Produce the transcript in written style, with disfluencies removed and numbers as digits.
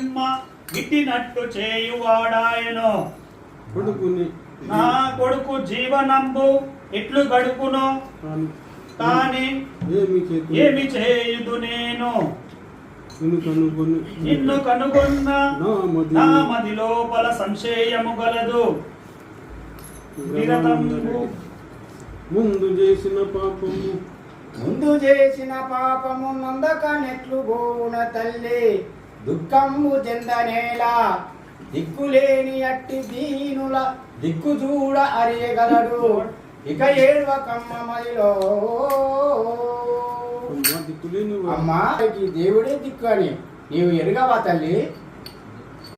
రెమ్మ గిట్టినట్టు చేయువాడాయను. నా కొడుకు జీవనంబు ఎట్లు గడుపును కాని ఏమి చేయుదు నేను. నిన్ను కనుగొన్న నా మది లోపల సంశయము గలదు. ముందు చేసిన పాపము నందక నెట్లు గోవున తల్లి దుఃఖము చెందనేలా. దిక్కులేని అట్టి దీనుల దిక్కు చూడ అరియగలడు. ఇక ఏడవకమ్మ మదిలో అమ్మా దేవుడే దిక్కు అని నీవు ఎరుగవా తల్లి.